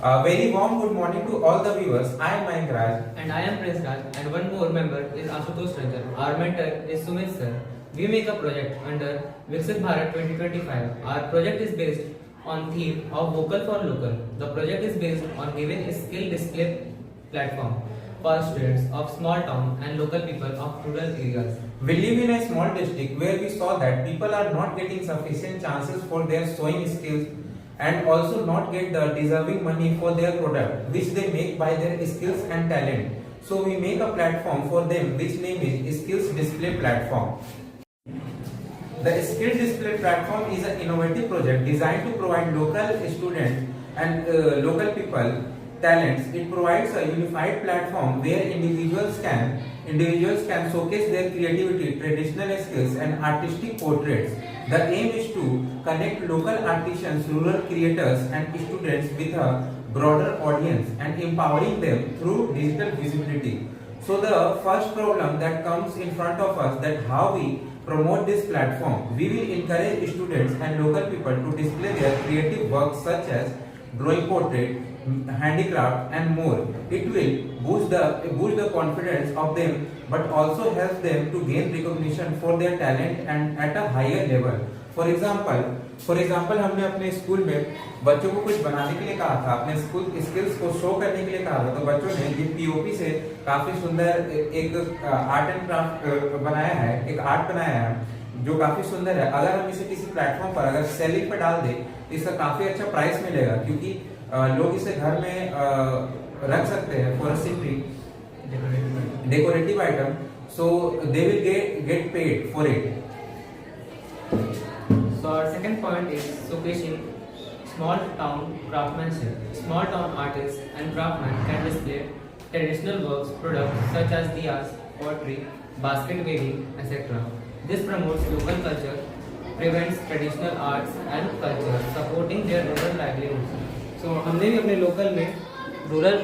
A very warm good morning to all the viewers. I am Mayank Raj. And I am Prince Raj, and one more member is Ashutosh Ranjan. Our mentor is Sumit sir. We make a project under Viksit Bharat 2025. Our project is based on theme of vocal for local. The project is based on giving a skill display platform for students of small town and local people of rural areas. We live in a small district where we saw that people are not getting sufficient chances for their sewing skills and also not get the deserving money for their product which they make by their skills and talent. So we make a platform for them which name is Skills Display Platform. The Skill Display Platform is an innovative project designed to provide local students and local people talents. It provides a unified platform where individuals can showcase their creativity, traditional skills and artistic portraits. The aim is to connect local artisans, rural creators and students with a broader audience and empowering them through digital visibility. So the first problem that comes in front of us, that how we promote this platform. We will encourage students and local people to display their creative works such as drawing, portrait, handicraft and more. It will boost the confidence of them but also help them to gain recognition for their talent and at a higher level. For example हमने अपने school में बच्चों को कुछ बनाने के लिए कहा था, अपने स्कूल स्किल्स को शो करने के लिए कहा था, तो बच्चों ने ये पीओपी से काफी सुंदर एक आर्ट एंड क्राफ्ट बनाया है, एक आर्ट बनाया है जो काफी सुंदर है। अगर हम इसे किसी प्लेटफॉर्म पर अगर सेलिंग पर डाल दें तो इसका काफी अच्छा प्राइस मिलेगा, क्योंकि लोग इसे घर में रख सकते हैं for simply decorative item, so they will get paid for it. So our second point is showcasing small town craftsmanship. Small town artists and craftsmen can display traditional works, products such as diyas, pottery, basket weaving, etc. This promotes local culture, prevents traditional arts and culture, supporting their rural livelihoods. So हमने भी अपने local में rural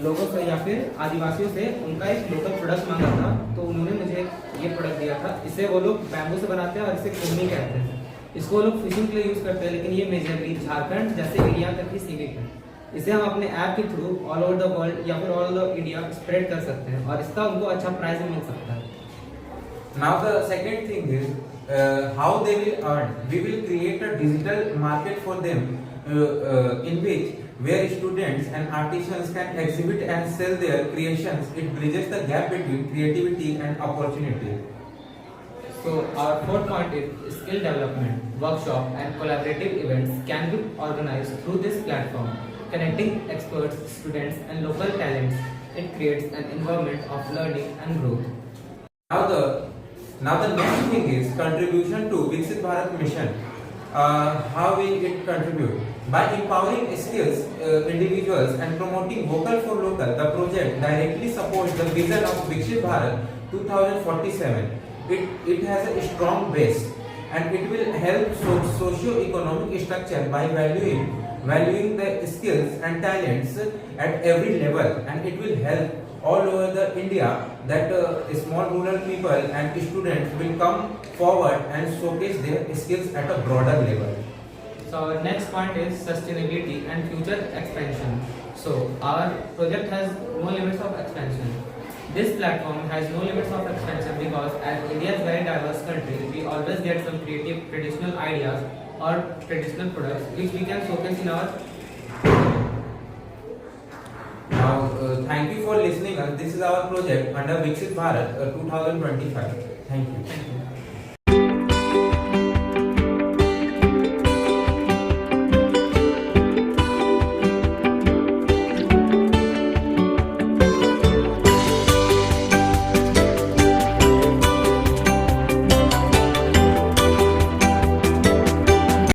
लोगों से या फिर आदिवासियों से उनका एक लोकल प्रोडक्ट मांगा था, तो उन्होंने मुझे ये प्रोडक्ट दिया था. इसे वो लोग बैम्बू से बनाते हैं और इसे कुन्नी कहते हैं. इसको लोग फिशिंग के लिए यूज करते हैं, लेकिन ये मेजरली झारखंड जैसे एरिया तक ही सीमित है. इसे हम अपने ऐप के through all over the world या फिर ऑल ओवर इंडिया स्प्रेड कर सकते हैं और इसका उनको अच्छा प्राइस मिल सकता है. Now the second thing is how they will earn. We will create a digital market for them in which where students and artisans can exhibit and sell their creations. It bridges the gap between creativity and opportunity. So our fourth point is skill development. Workshop and collaborative events can be organized through this platform, connecting experts, students and local talents. It creates an environment of learning and growth. Now the next thing is contribution to Viksit Bharat mission. How will it contribute? By empowering skills individuals and promoting vocal for local, the project directly supports the vision of Viksit Bharat 2047. It has a strong base and it will help socio-economic structure by valuing the skills and talents at every level, and it will help all over the India that small rural people and students will come forward and showcase their skills at a broader level. So our next point is sustainability and future expansion. So our project has no limits of expansion. This platform has no limits of expansion because as India is a very diverse country, we always get some creative traditional ideas or traditional products which we can showcase in our. Now, thank you for listening us. This is our project under Viksit Bharat 2025. Thank you. Thank you.